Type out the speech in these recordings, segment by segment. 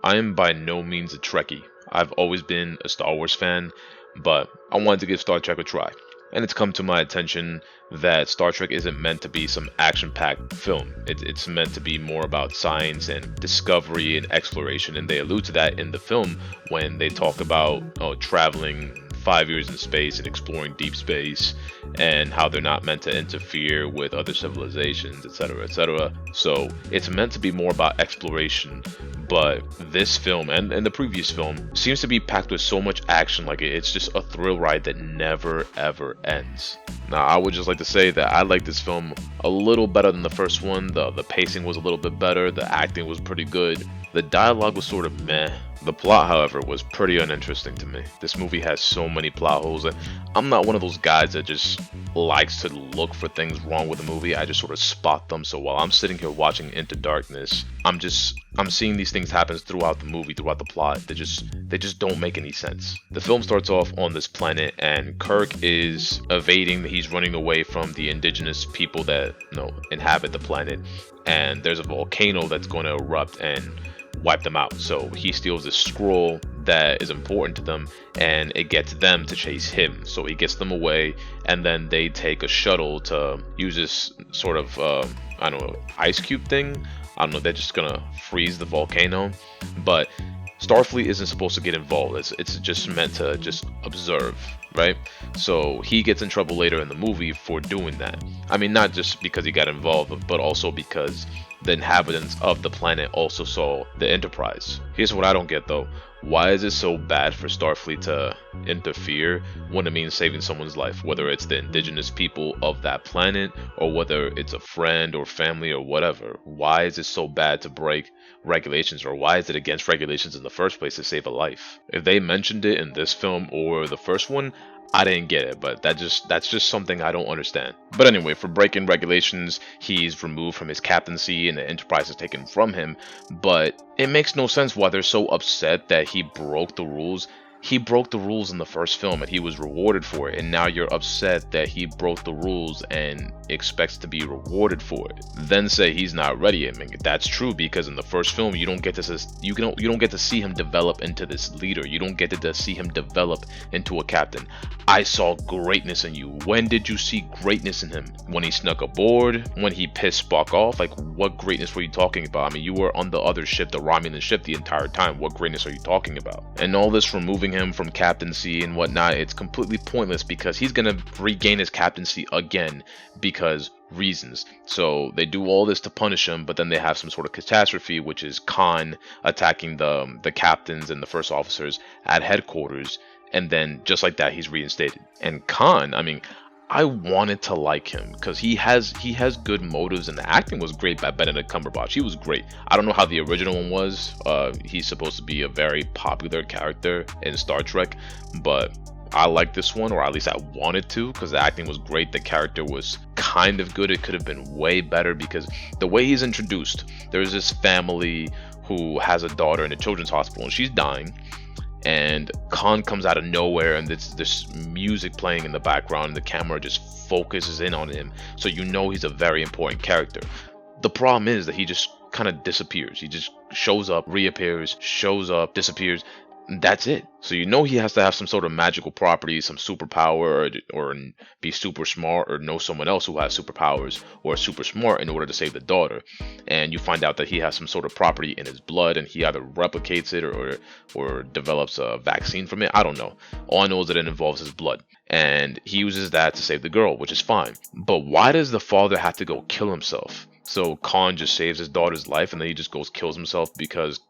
I am by no means a Trekkie. I've always been a Star Wars fan, but I wanted to give Star Trek a try. And it's come to my attention that Star Trek isn't meant to be some action-packed film. It's meant to be more about science and discovery and exploration, and they allude to that in the film when they talk about traveling 5 years in space and exploring deep space, and how they're not meant to interfere with other civilizations, etc., etc. So it's meant to be more about exploration, but this film and the previous film seems to be packed with so much action, like it's just a thrill ride that never ever ends. Now, I would just like to say that I like this film a little better than the first one. The pacing was a little bit better, the acting was pretty good, the dialogue was sort of meh. The plot, however, was pretty uninteresting to me. This movie has so many plot holes, and I'm not one of those guys that just likes to look for things wrong with a movie. I just sort of spot them. So while I'm sitting here watching Into Darkness, I'm seeing these things happen throughout the movie, throughout the plot. They just don't make any sense. The film starts off on this planet, and Kirk is evading. He's running away from the indigenous people that inhabit the planet, and there's a volcano that's going to erupt and wipe them out. So he steals this scroll that is important to them, and it gets them to chase him. So he gets them away, and then they take a shuttle to use this sort of I don't know, ice cube thing. I don't know, they're just gonna freeze the volcano, but Starfleet isn't supposed to get involved. It's just meant to just observe, right? So he gets in trouble later in the movie for doing that. I mean, not just because he got involved, but also because the inhabitants of the planet also saw the Enterprise. Here's what I don't get though. Why is it so bad for Starfleet to interfere when it means saving someone's life? Whether it's the indigenous people of that planet, or whether it's a friend or family or whatever. Why is it so bad to break regulations, or why is it against regulations in the first place to save a life? If they mentioned it in this film or the first one, I didn't get it, but that's just something I don't understand. But anyway, for breaking regulations, he's removed from his captaincy and the Enterprise is taken from him. But it makes no sense why they're so upset that he broke the rules. He broke the rules in the first film and he was rewarded for it, and now you're upset that he broke the rules and expects to be rewarded for it. Then say he's not ready. I mean, that's true, because in the first film you don't get to see him develop into this leader. You don't get to see him develop into a captain. I saw greatness in you. When did you see greatness in him? When he snuck aboard? When he pissed Spock off? Like, what greatness were you talking about? I mean, you were on the other ship, the Romulan ship, the entire time. What greatness are you talking about? And all this removing him from captaincy and whatnot, it's completely pointless, because he's gonna regain his captaincy again because reasons. So they do all this to punish him, but then they have some sort of catastrophe, which is Khan attacking the captains and the first officers at headquarters, and then just like that he's reinstated. And Khan, I mean, I wanted to like him because he has good motives, and the acting was great by Benedict Cumberbatch. He was great. I don't know how the original one was. He's supposed to be a very popular character in Star Trek, but I like this one, or at least I wanted to, because the acting was great. The character was kind of good. It could have been way better, because the way he's introduced, there's this family who has a daughter in a children's hospital and she's dying, and Khan comes out of nowhere, and this music playing in the background, and the camera just focuses in on him, so you know he's a very important character. The problem is that he just kind of disappears. He just shows up, reappears, shows up, disappears. That's it. So you know he has to have some sort of magical property, some superpower, or be super smart, or know someone else who has superpowers or is super smart in order to save the daughter. And you find out that he has some sort of property in his blood, and he either replicates it or develops a vaccine from it. I don't know. All I know is that it involves his blood, and he uses that to save the girl, which is fine. But why does the father have to go kill himself? So Khan just saves his daughter's life, and then he just goes kills himself because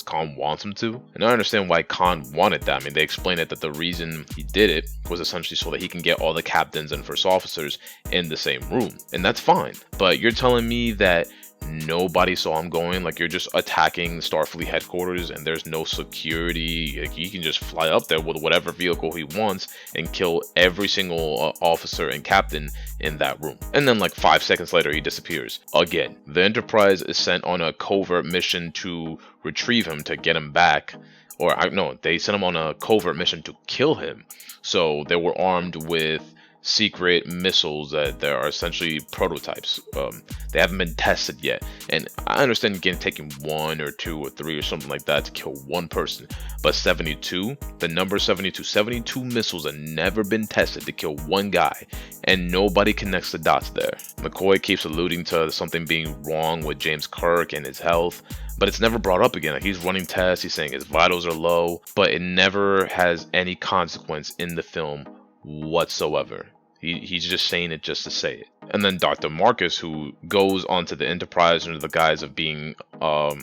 Khan wants him to. And I understand why Khan wanted that. I mean, they explained it that the reason he did it was essentially so that he can get all the captains and first officers in the same room, and that's fine. But you're telling me that nobody saw him going? Like, you're just attacking Starfleet headquarters and there's no security? Like, he can just fly up there with whatever vehicle he wants and kill every single officer and captain in that room, and then like 5 seconds later he disappears again. The Enterprise is sent on a covert mission to retrieve him, to get him back, or no, they sent him on a covert mission to kill him. So they were armed with secret missiles that are essentially prototypes. They haven't been tested yet, and I understand again taking 1 or 2 or 3 or something like that to kill one person, but 72, the number 72, 72 missiles have never been tested to kill one guy, and nobody connects the dots there. McCoy keeps alluding to something being wrong with James Kirk and his health, but it's never brought up again. Like, he's running tests, he's saying his vitals are low, but it never has any consequence in the film whatsoever. He's just saying it just to say it. And then Dr. Marcus, who goes onto the Enterprise under the guise of being, I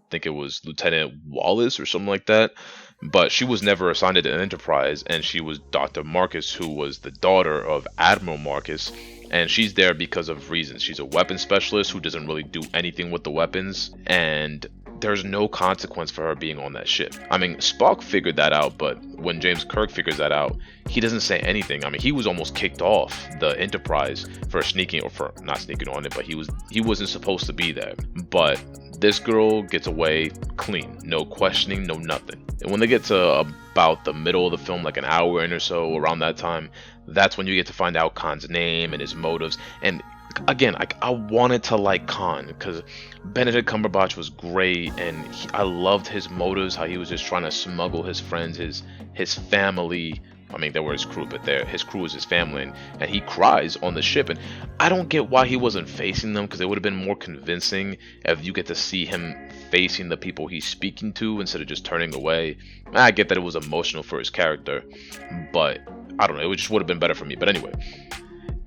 think it was Lieutenant Wallace or something like that, but she was never assigned to the Enterprise, and she was Dr. Marcus, who was the daughter of Admiral Marcus, and she's there because of reasons. She's a weapons specialist who doesn't really do anything with the weapons, and there's no consequence for her being on that ship. I mean, Spock figured that out, but when James Kirk figures that out, he doesn't say anything. I mean, he was almost kicked off the Enterprise for sneaking, or for not sneaking on it, but he wasn't supposed to be there. But this girl gets away clean, no questioning, no nothing. And when they get to about the middle of the film, like an hour in or so, around that time, that's when you get to find out Khan's name and his motives. And again, I wanted to like Khan because Benedict Cumberbatch was great, and I loved his motives, how he was just trying to smuggle his friends, his family. I mean, they were his crew, but his crew was his family, and he cries on the ship. And I don't get why he wasn't facing them, because it would have been more convincing if you get to see him facing the people he's speaking to instead of just turning away. I get that it was emotional for his character, but I don't know, it just would have been better for me. But anyway,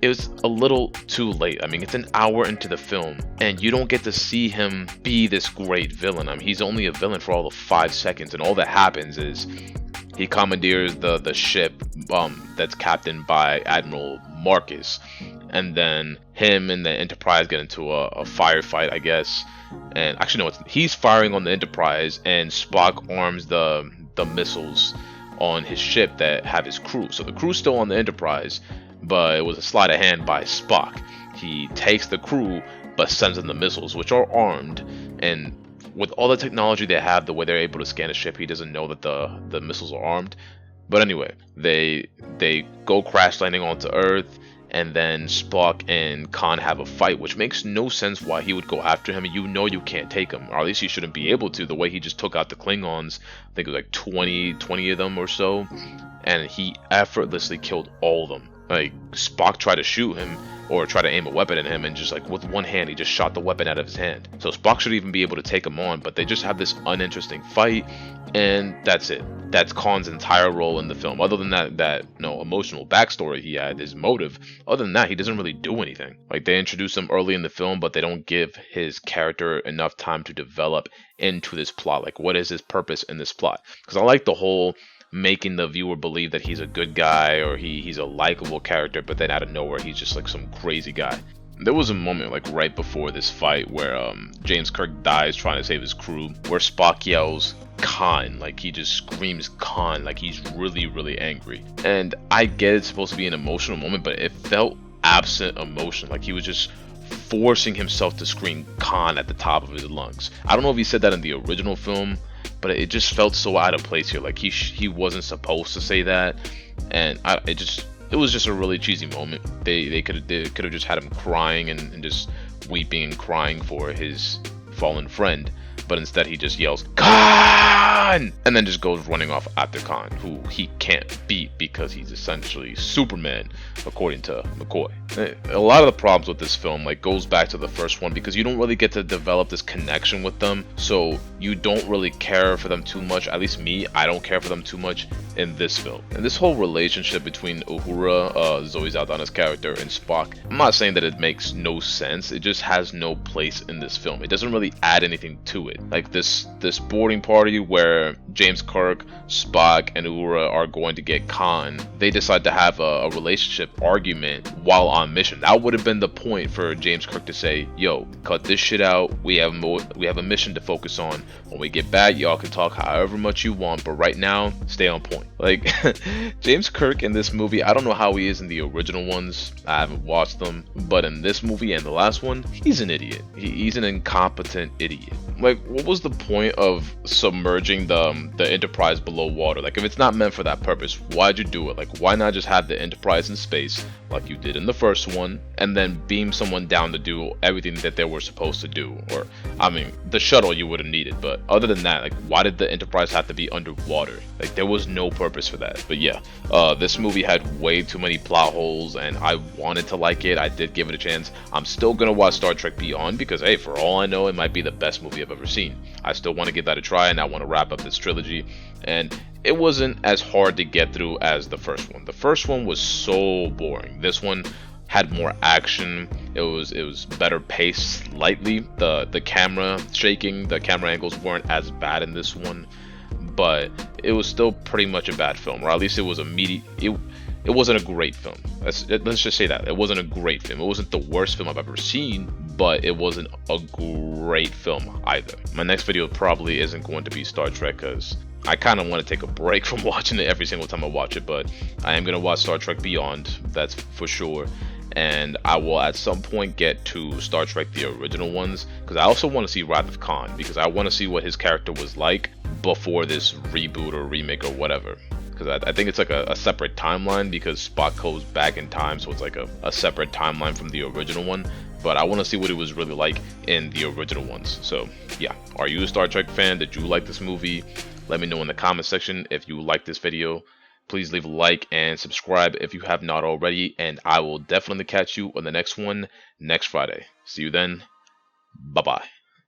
it was a little too late. I mean, it's an hour into the film, and you don't get to see him be this great villain. I mean, he's only a villain for all of 5 seconds, and all that happens is he commandeers the ship that's captained by Admiral Marcus, and then him and the Enterprise get into a firefight, I guess. And actually, no, he's firing on the Enterprise, and Spock arms the missiles on his ship that have his crew. So the crew's still on the Enterprise, but it was a sleight of hand by Spock. He takes the crew, but sends them the missiles, which are armed, and with all the technology they have, the way they're able to scan a ship, he doesn't know that the missiles are armed. But anyway, they go crash landing onto Earth, and then Spock and Khan have a fight, which makes no sense why he would go after him. You know you can't take him, or at least you shouldn't be able to. The way he just took out the Klingons, I think it was like 20 of them or so, and he effortlessly killed all of them. Like, Spock tried to shoot him or try to aim a weapon at him, and just like with one hand he just shot the weapon out of his hand. So Spock should even be able to take him on, but they just have this uninteresting fight, and that's it. That's Khan's entire role in the film. Other than that emotional backstory he had, his motive, other than that, he doesn't really do anything. Like, they introduce him early in the film, but they don't give his character enough time to develop into this plot. Like, what is his purpose in this plot? Because I like the whole making the viewer believe that he's a good guy, or he's a likable character, but then out of nowhere he's just like some crazy guy. There was a moment like right before this fight where James Kirk dies trying to save his crew, where Spock yells Khan, like he just screams Khan, like he's really angry. And I get it's supposed to be an emotional moment, but it felt absent emotion. Like he was just forcing himself to scream Khan at the top of his lungs. I don't know if he said that in the original film, but it just felt so out of place here. Like he wasn't supposed to say that, and it was just a really cheesy moment. They could have just had him crying and just weeping and crying for his fallen friend, but instead he just yells Khan, and then just goes running off after Khan, who he can't beat because he's essentially Superman, according to McCoy. A lot of the problems with this film like goes back to the first one, because you don't really get to develop this connection with them, so you don't really care for them too much. At least me, I don't care for them too much in this film. And this whole relationship between Uhura, Zoe Saldana's character, and Spock, I'm not saying that it makes no sense, it just has no place in this film. It doesn't really add anything to it. Like this boarding party where James Kirk, Spock, and Uhura are going to get Khan, they decide to have a relationship argument while on mission. That would have been the point for James Kirk to say, yo, cut this shit out, we have a mission to focus on. When we get back, y'all can talk however much you want, but right now, stay on point. Like, James Kirk in this movie, I don't know how he is in the original ones, I haven't watched them, but in this movie and the last one, he's an idiot. He's an incompetent idiot. Like, what was the point of submerging putting the Enterprise below water. Like, if it's not meant for that purpose, why'd you do it? Like, why not just have the Enterprise in space like you did in the first one, and then beam someone down to do everything that they were supposed to do? Or, I mean, the shuttle you would have needed, but other than that, like, why did the Enterprise have to be underwater? Like, there was no purpose for that. But yeah, this movie had way too many plot holes, and I wanted to like it. I did give it a chance. I'm still gonna watch Star Trek Beyond because, hey, for all I know, it might be the best movie I've ever seen. I still want to give that a try, and I want to wrap up this trilogy. And it wasn't as hard to get through as the first one. The first one was so boring. This one had more action. It was better paced slightly. The camera shaking, the camera angles weren't as bad in this one, but it was still pretty much a bad film, or at least it was it wasn't a great film. Let's just say that. It wasn't a great film. It wasn't the worst film I've ever seen, but it wasn't a great film either. My next video probably isn't going to be Star Trek because I kind of want to take a break from watching it every single time I watch it, but I am going to watch Star Trek Beyond, that's for sure. And I will at some point get to Star Trek the original ones, because I also want to see Wrath of Khan, because I want to see what his character was like before this reboot or remake or whatever. Because I think it's like a separate timeline, because Spock goes back in time, so it's like a separate timeline from the original one. But I want to see what it was really like in the original ones. So yeah, are you a Star Trek fan? Did you like this movie? Let me know in the comment section if you like this video. Please leave a like and subscribe if you have not already, and I will definitely catch you on the next one next Friday. See you then. Bye bye.